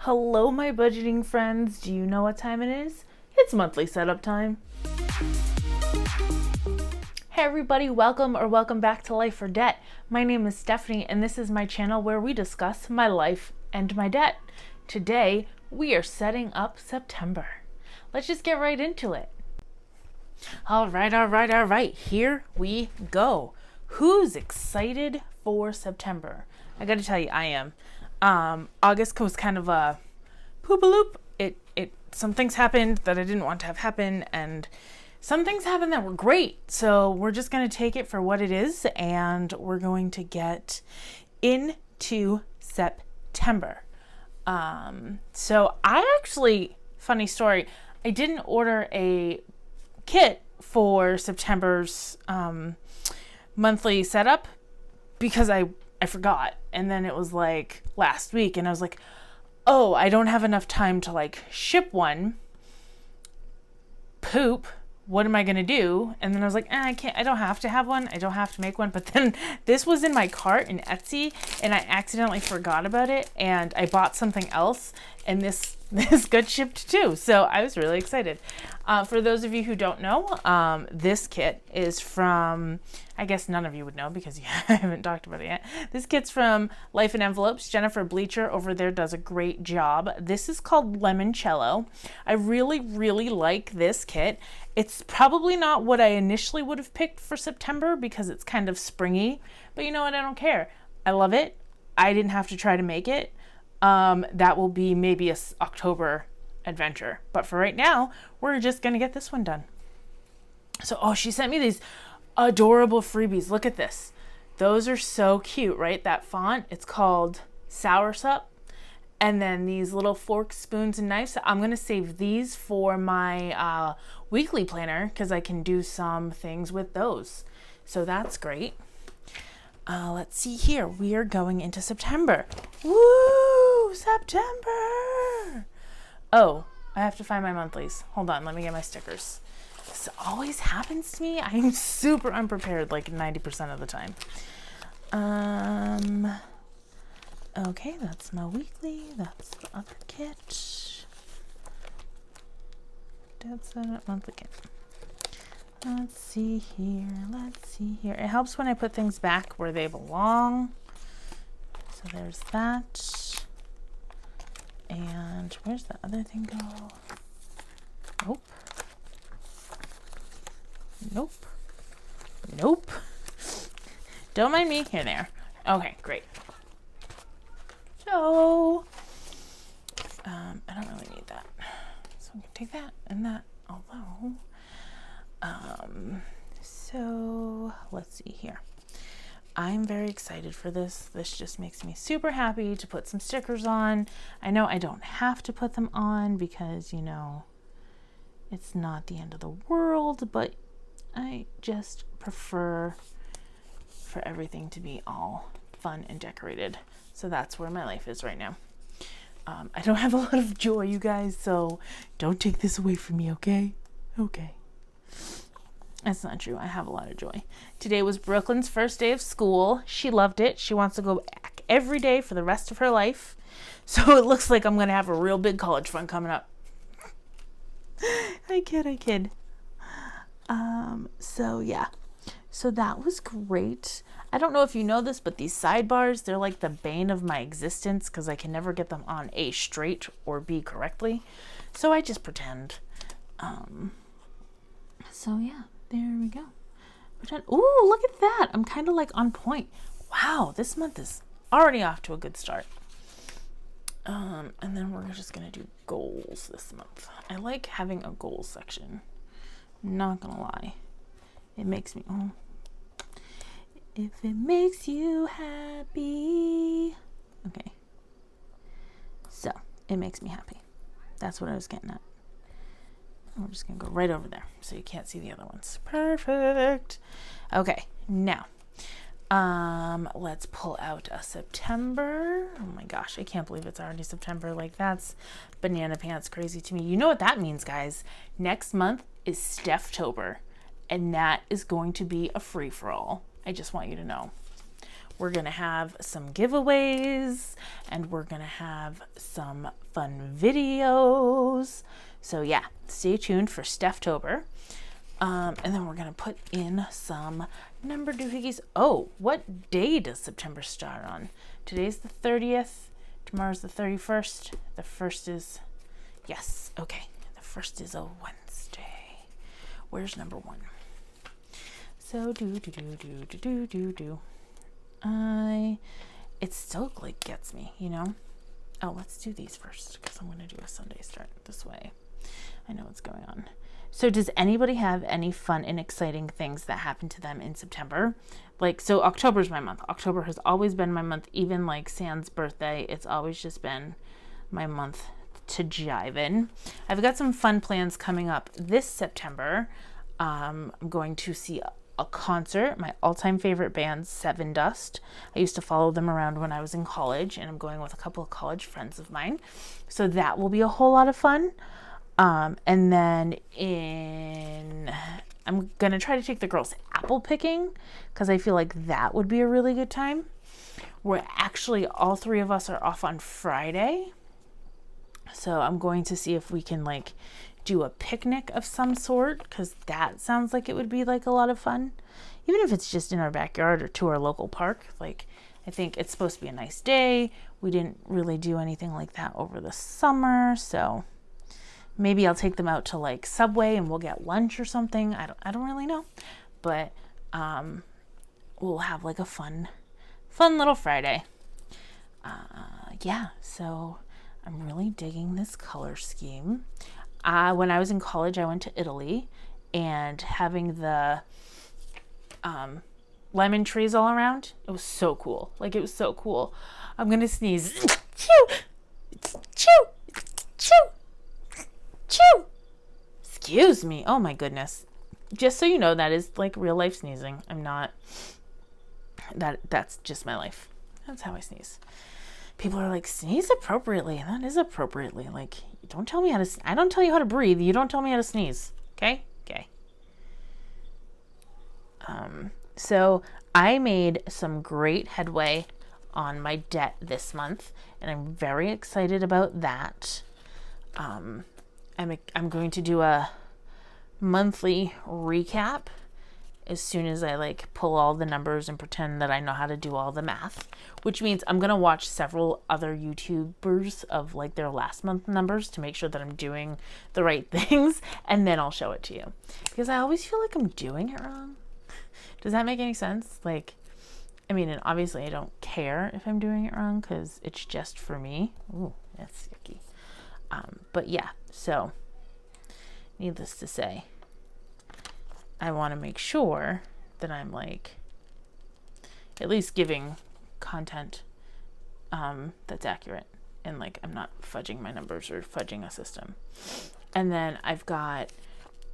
Hello, my budgeting friends. Do you know what time it is? It's monthly setup time. Hey everybody, welcome back to Life or Debt. My name is Stephanie and this is my channel where we discuss my life and my debt. Today, we are setting up September. Let's just get right into it. All right. Here we go. Who's excited for September? I gotta tell you, I am. August was kind of a poop-a-loop. Some things happened that I didn't want to have happen, and some things happened that were great. So we're just going to take it for what it is, and we're going to get into September. So I actually, funny story, I didn't order a kit for September's monthly setup because I forgot. And then it was like last week and I was like, oh, I don't have enough time to like ship one. Poop. What am I going to do? And then I was like, I don't have to have one. I don't have to make one. But then this was in my cart in Etsy and I accidentally forgot about it and I bought something else and this got shipped too. So I was really excited. For those of you who don't know, this kit is from, I guess none of you would know because I haven't talked about it yet. This kit's from Life in Envelopes. Jennifer Bleacher over there does a great job. This is called Limoncello. I really like this kit. It's probably not what I initially would have picked for September because it's kind of springy, but you know what? I don't care. I love it. I didn't have to try to make it. That will be maybe a October adventure, but for right now, we're just going to get this one done. So, she sent me these adorable freebies. Look at this. Those are so cute, right? That font, it's called Soursop. And then these little forks, spoons, and knives. I'm going to save these for my weekly planner because I can do some things with those. So that's great. Let's see here. We are going into September. Woo! September! Oh, I have to find my monthlies. Hold on. Let me get my stickers. This always happens to me. I'm super unprepared like 90% of the time. Okay, that's my weekly. That's the other kit. That's a monthly kit. Let's see here. It helps when I put things back where they belong. So there's that. And where's the other thing go? Nope. Don't mind me. Here they are. Okay, great. So, I don't really need that. So I'm going to take that and that. Although, so let's see here. I'm very excited for this. This just makes me super happy to put some stickers on. I know I don't have to put them on because, it's not the end of the world, but I just prefer for everything to be all fun and decorated. So that's where my life is right now. I don't have a lot of joy, you guys, so don't take this away from me, okay? Okay. That's not true. I have a lot of joy. Today was Brooklyn's first day of school. She loved it. She wants to go back every day for the rest of her life. So it looks like I'm going to have a real big college fund coming up. I kid. So yeah. So that was great. I don't know if you know this, but these sidebars, they're like the bane of my existence because I can never get them on A straight or B correctly. So I just pretend. So yeah, there we go. Pretend. Ooh, look at that. I'm kind of like on point. Wow, this month is already off to a good start. And then we're just going to do goals this month. I like having a goals section. Not going to lie. It makes me, if it makes you happy. Okay. So, it makes me happy. That's what I was getting at. We're just going to go right over there so you can't see the other ones. Perfect. Okay, now, let's pull out a September. Oh my gosh, I can't believe it's already September. Like, that's banana pants crazy to me. You know what that means, guys? Next month is Stephtober, and that is going to be a free-for-all. I just want you to know. We're going to have some giveaways, and we're going to have some fun videos. So yeah, stay tuned for Stephtober. And then we're going to put in some number doohickeys. Oh, what day does September start on? Today's the 30th. Tomorrow's the 31st. The 1st is, yes, okay. The 1st is a Wednesday. Where's number 1? So it still like gets me, you know? Oh, let's do these first because I'm going to do a Sunday start this way. I know what's going on. So does anybody have any fun and exciting things that happened to them in September? Like, so October's my month. October has always been my month, even like Sam's birthday. It's always just been my month to jive in. I've got some fun plans coming up this September. I'm going to see a concert, my all-time favorite band, Seven Dust. I used to follow them around when I was in college, and I'm going with a couple of college friends of mine. So that will be a whole lot of fun. And then I'm going to try to take the girls apple picking because I feel like that would be a really good time. We're actually, all 3 of us are off on Friday. So I'm going to see if we can like do a picnic of some sort because that sounds like it would be like a lot of fun. Even if it's just in our backyard or to our local park. Like, I think it's supposed to be a nice day. We didn't really do anything like that over the summer, so maybe I'll take them out to like Subway and we'll get lunch or something. I don't really know, but we'll have like a fun little Friday. Yeah, so I'm really digging this color scheme. When I was in college, I went to Italy, and having the lemon trees all around, it was so cool. Like, it was so cool. I'm gonna sneeze. Chew, chew, chew. Chew! Excuse me. Oh my goodness. Just so you know, that is like real life sneezing. I'm not, that's just my life. That's how I sneeze. People are like, sneeze appropriately. That is appropriately. Like, don't tell me how to, I don't tell you how to breathe. You don't tell me how to sneeze. Okay? Okay. So I made some great headway on my debt this month, and I'm very excited about that. I'm going to do a monthly recap as soon as I like pull all the numbers and pretend that I know how to do all the math, which means I'm going to watch several other YouTubers of like their last month numbers to make sure that I'm doing the right things, and then I'll show it to you because I always feel like I'm doing it wrong. Does that make any sense? Like, I mean, and obviously I don't care if I'm doing it wrong because it's just for me. Ooh, that's yucky. But yeah, so needless to say, I want to make sure that I'm like at least giving content that's accurate, and like I'm not fudging my numbers or fudging a system. And then I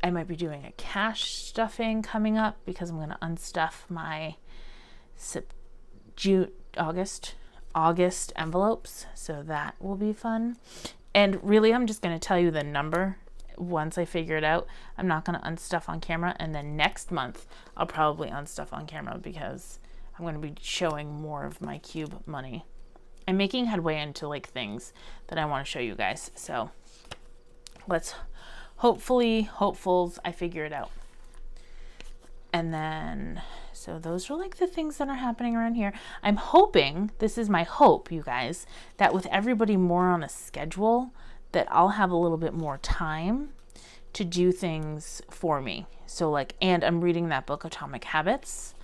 might be doing a cash stuffing coming up because I'm going to unstuff my August envelopes, so that will be fun. And really, I'm just going to tell you the number once I figure it out. I'm not going to unstuff on camera. And then next month, I'll probably unstuff on camera because I'm going to be showing more of my cube money. I'm making headway into like things that I want to show you guys. So let's hopefuls, I figure it out. And then, so those are like the things that are happening around here. I'm hoping, this is my hope, you guys, that with everybody more on a schedule, that I'll have a little bit more time to do things for me. So like, and I'm reading that book, Atomic Habits.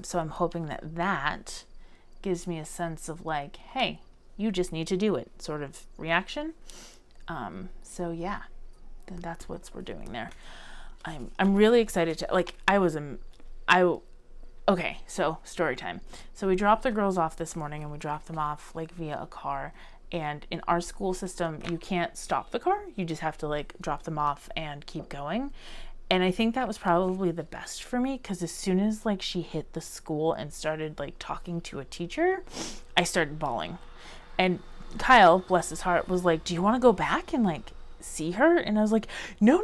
So I'm hoping that gives me a sense of like, hey, you just need to do it sort of reaction. So yeah, that's what we're doing there. I'm really excited to, like, okay, so story time. So we dropped the girls off this morning, and we dropped them off like via a car. And in our school system, you can't stop the car. You just have to like drop them off and keep going. And I think that was probably the best for me, because as soon as like she hit the school and started like talking to a teacher, I started bawling. And Kyle, bless his heart, was like, do you want to go back and like see her? And I was like, no,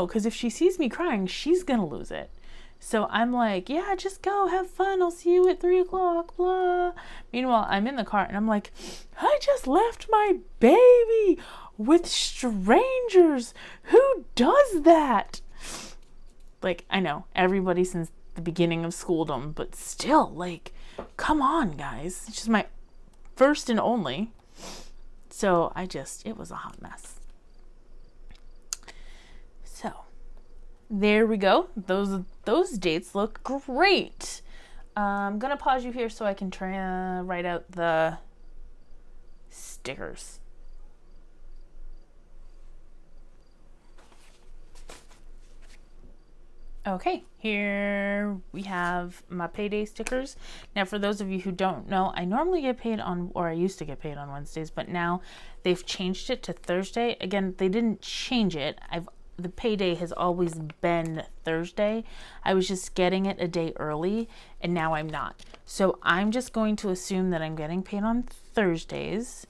because if she sees me crying, she's gonna lose it. So I'm like, yeah, just go have fun. I'll see you at 3:00, blah. Meanwhile, I'm in the car and I'm like, I just left my baby with strangers. Who does that? Like, I know everybody since the beginning of schooldom, but still, like, come on, guys. It's just my first and only. So it was a hot mess. So there we go. Those dates look great. I'm gonna pause you here so I can try to write out the stickers. Okay, here we have my payday stickers. Now, for those of you who don't know, I normally get paid on, or I used to get paid on Wednesdays, but now they've changed it to Thursday. Again, they didn't change it. The payday has always been Thursday. I was just getting it a day early, and now I'm not. So I'm just going to assume that I'm getting paid on Thursdays,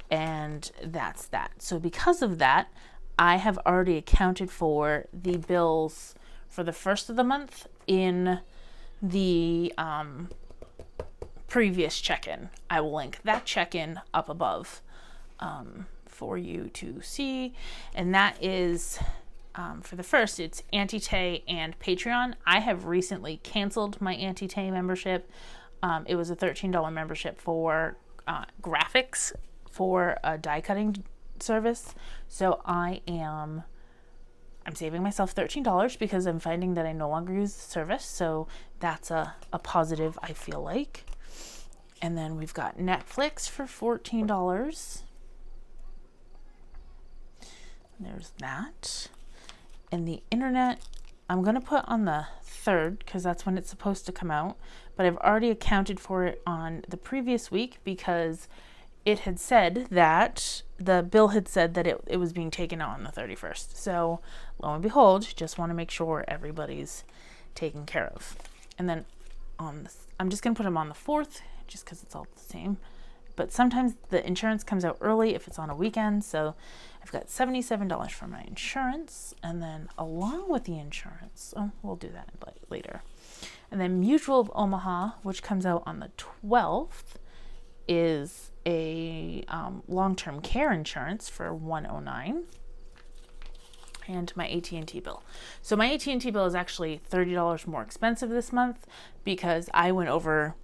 and that's that. So because of that, I have already accounted for the bills for the first of the month in the previous check-in. I will link that check-in up above for you to see. And that is, for the first, it's Auntie Tay and Patreon. I have recently canceled my Auntie Tay membership. It was a $13 membership for graphics for a die cutting service. So I'm saving myself $13 because I'm finding that I no longer use the service. So that's a positive, I feel like. And then we've got Netflix for $14. There's that. And the internet, I'm going to put on the 3rd because that's when it's supposed to come out. But I've already accounted for it on the previous week because it had said that the bill had said that it was being taken out on the 31st. So lo and behold, just want to make sure everybody's taken care of. And then I'm just going to put them on the 4th just because it's all the same. But sometimes the insurance comes out early if it's on a weekend. So I've got $77 for my insurance. And then along with the insurance, we'll do that later. And then Mutual of Omaha, which comes out on the 12th, is a long-term care insurance for $109, and my AT&T bill. So my AT&T bill is actually $30 more expensive this month because I went over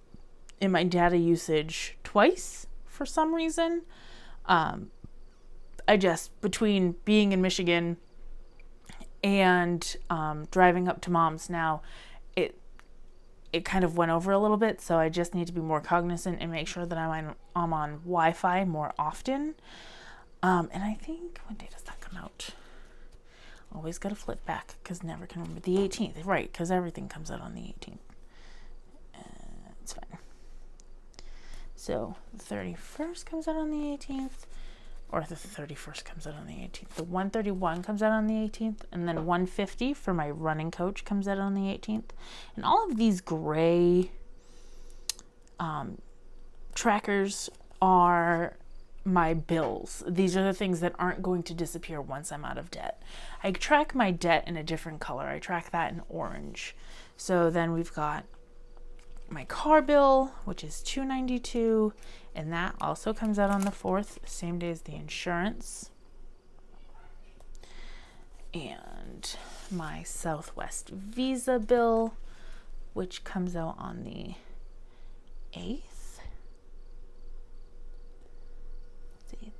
in my data usage twice for some reason. Between being in Michigan and driving up to mom's now, it kind of went over a little bit, so I just need to be more cognizant and make sure that I'm on Wi-Fi more often. And I think, when day does that come out? Always got to flip back because never can remember. The 18th, right, because everything comes out on the 18th. It's fine. So the 31st comes out on the 18th, or the 31st comes out on the 18th. The 131 comes out on the 18th, and then 150 for my running coach comes out on the 18th. And all of these gray trackers are my bills. These are the things that aren't going to disappear once I'm out of debt. I track my debt in a different color. I track that in orange. So then we've got my car bill, which is $292, and that also comes out on the 4th, same day as the insurance. And my Southwest Visa bill, which comes out on the 8th.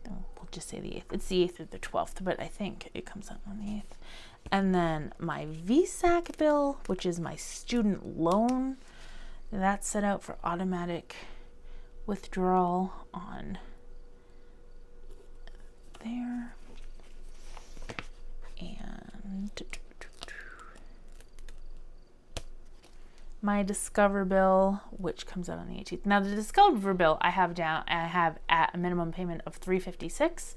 We'll just say the 8th. It's the 8th or the 12th, but I think it comes out on the 8th. And then my VSAC bill, which is my student loan, that's set out for automatic withdrawal on there. And my Discover bill, which comes out on the 18th. Now the Discover bill I have at a minimum payment of $356.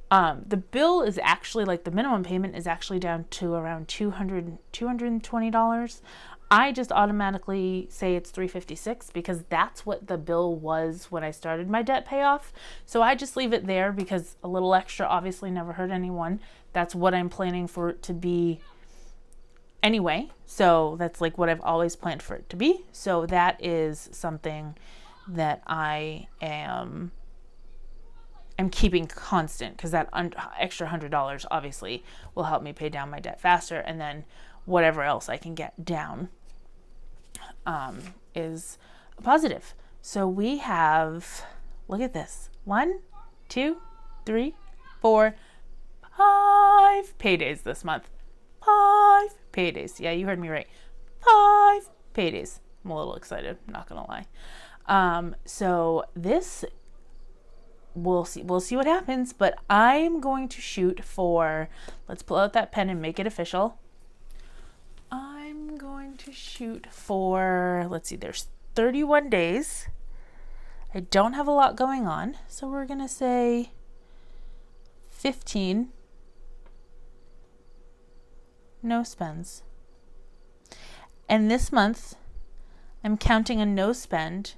The bill is actually, like, the minimum payment is actually down to around $220. I just automatically say it's $356 because that's what the bill was when I started my debt payoff. So I just leave it there because a little extra obviously never hurt anyone. That's what I'm planning for it to be anyway. So that's like what I've always planned for it to be. So that is something that I'm keeping constant, because that extra $100 obviously will help me pay down my debt faster, and then whatever else I can get down is a positive. So we have, look at this, 1, 2, 3, 4, 5 paydays this month. 5 paydays. Yeah, you heard me right. 5 paydays. I'm a little excited, not gonna lie. So this, we'll see what happens, but I'm going to shoot for, let's pull out that pen and make it official. I'm going to shoot for, let's see, there's 31 days. I don't have a lot going on, so we're gonna say 15 no spends. And this month, I'm counting a no spend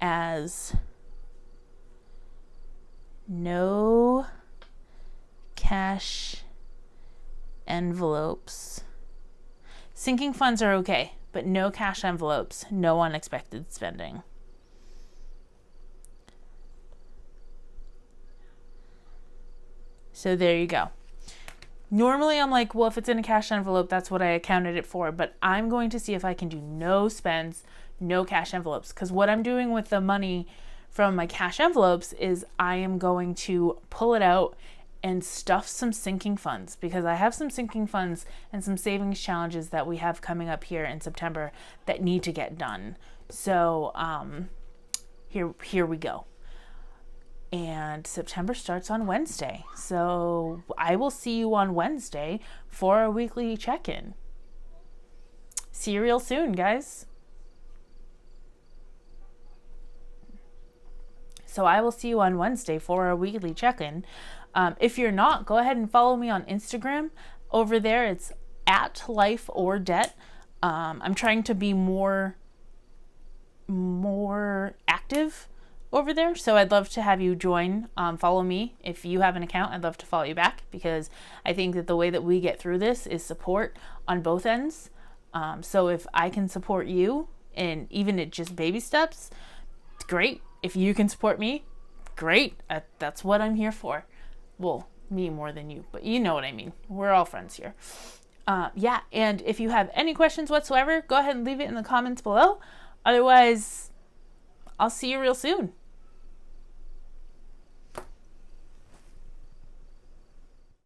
as no cash envelopes. Sinking funds are okay, but no cash envelopes, no unexpected spending. So there you go. Normally I'm like, well, if it's in a cash envelope, that's what I accounted it for. But I'm going to see if I can do no spends, no cash envelopes. Because what I'm doing with the money from my cash envelopes is I am going to pull it out and stuff some sinking funds, because I have some sinking funds and some savings challenges that we have coming up here in September that need to get done. So here we go. And September starts on Wednesday. So I will see you on Wednesday for a weekly check-in. See you real soon, guys. So I will see you on Wednesday for a weekly check-in. If you're not, go ahead and follow me on Instagram. Over there, it's @lifeordebt. I'm trying to be more active over there, so I'd love to have you join. Follow me. If you have an account, I'd love to follow you back, because I think that the way that we get through this is support on both ends. So if I can support you, and even at just baby steps, great. If you can support me, great. That's what I'm here for. Well, me more than you, but you know what I mean. We're all friends here. Yeah, and if you have any questions whatsoever, go ahead and leave it in the comments below. Otherwise, I'll see you real soon.